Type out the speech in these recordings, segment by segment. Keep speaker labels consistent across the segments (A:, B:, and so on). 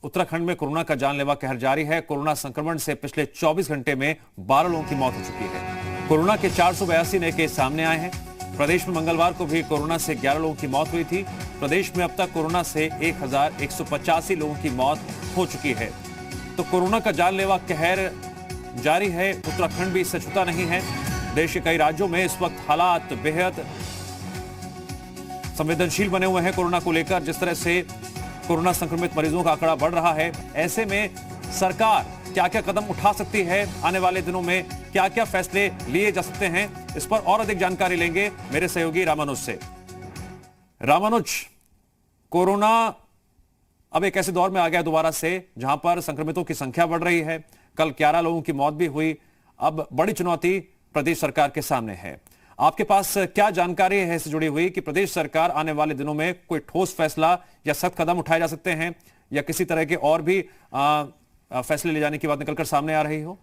A: उत्तराखंड में कोरोना का जानलेवा कहर जारी है। कोरोना संक्रमण से पिछले 24 घंटे में 12 लोगों की मौत हो चुकी है। कोरोना के 482 नए केस सामने आए हैं। प्रदेश में मंगलवार को भी कोरोना से 11 लोगों की मौत हुई थी। प्रदेश में अब तक कोरोना से 1185 लोगों की मौत हो चुकी है। तो कोरोना का जानलेवा कहर जारी है। उत्तराखंड भी इससे छूटा नहीं है। देश के कई राज्यों में इस वक्त हालात बेहद संवेदनशील बने हुए हैं कोरोना को लेकर। जिस तरह से कोरोना संक्रमित मरीजों का आंकड़ा बढ़ रहा है, ऐसे में सरकार क्या क्या कदम उठा सकती है, आने वाले दिनों में क्या क्या फैसले लिए जा सकते हैं, इस पर और अधिक जानकारी लेंगे मेरे सहयोगी रामानुज से। रामानुज, कोरोना अब एक ऐसे दौर में आ गया दोबारा से जहां पर संक्रमितों की संख्या बढ़ रही है। कल 11 लोगों की मौत भी हुई। अब बड़ी चुनौती प्रदेश सरकार के सामने है। आपके पास क्या जानकारी है इससे जुड़ी हुई कि प्रदेश सरकार आने वाले दिनों में कोई ठोस फैसला या सख्त कदम उठाए जा सकते हैं या किसी तरह के और भी फैसले ले जाने की बात निकलकर सामने आ रही हो?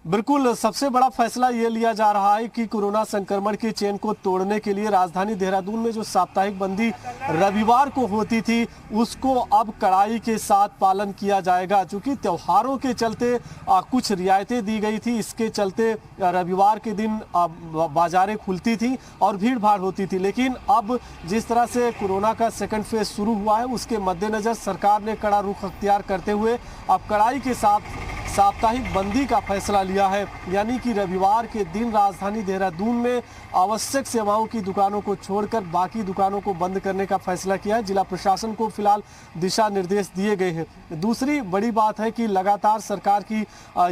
B: बिल्कुल, सबसे बड़ा फैसला ये लिया जा रहा है कि कोरोना संक्रमण की चेन को तोड़ने के लिए राजधानी देहरादून में जो साप्ताहिक बंदी रविवार को होती थी, उसको अब कड़ाई के साथ पालन किया जाएगा। चूंकि त्योहारों के चलते कुछ रियायतें दी गई थी, इसके चलते रविवार के दिन बाजारें खुलती थी और भीड़ भाड़ होती थी। लेकिन अब जिस तरह से कोरोना का सेकंड फेज शुरू हुआ है, उसके मद्देनजर सरकार ने कड़ा रुख अख्तियार करते हुए अब कड़ाई के साथ साप्ताहिक बंदी का फैसला लिया है। यानी कि रविवार के दिन राजधानी देहरादून में आवश्यक सेवाओं की दुकानों को छोड़कर बाकी दुकानों को बंद करने का फैसला किया है। जिला प्रशासन को फिलहाल दिशा निर्देश दिए गए हैं। दूसरी बड़ी बात है कि लगातार सरकार की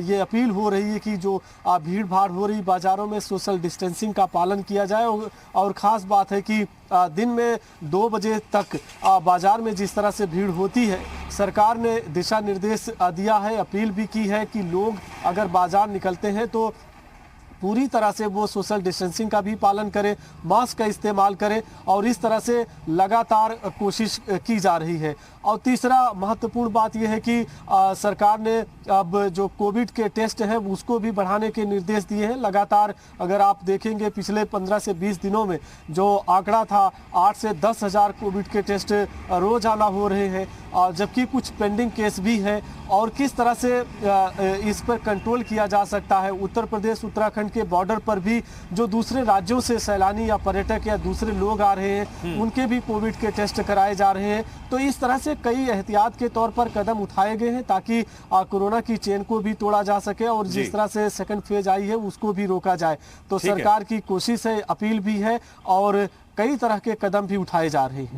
B: ये अपील हो रही है कि जो भीड़ भाड़ हो रही बाजारों में सोशल डिस्टेंसिंग का पालन किया जाए। और ख़ास बात है कि दिन में 2 बजे तक बाजार में जिस तरह से भीड़ होती है, सरकार ने दिशा निर्देश दिया है, अपील भी की है कि लोग अगर बाजार निकलते हैं तो पूरी तरह से वो सोशल डिस्टेंसिंग का भी पालन करें, मास्क का इस्तेमाल करें। और इस तरह से लगातार कोशिश की जा रही है। और तीसरा महत्वपूर्ण बात यह है कि सरकार ने अब जो कोविड के टेस्ट हैं उसको भी बढ़ाने के निर्देश दिए हैं। लगातार अगर आप देखेंगे पिछले 15 से 20 दिनों में जो आंकड़ा था 8 से 10 हज़ार कोविड के टेस्ट रोजाना हो रहे हैं, जबकि कुछ पेंडिंग केस भी हैं। और किस तरह से इस पर कंट्रोल किया जा सकता है, उत्तर प्रदेश उत्तराखंड के बॉर्डर पर भी जो दूसरे राज्यों से सैलानी या पर्यटक या दूसरे लोग आ रहे हैं, उनके भी कोविड के टेस्ट कराए जा रहे हैं। तो इस तरह से कई एहतियात के तौर पर कदम उठाए गए हैं ताकि कोरोना की चेन को भी तोड़ा जा सके और जिस तरह से सेकंड फेज आई है उसको भी रोका जाए। तो सरकार की कोशिश है, अपील भी है और कई तरह के कदम भी उठाए जा रहे हैं।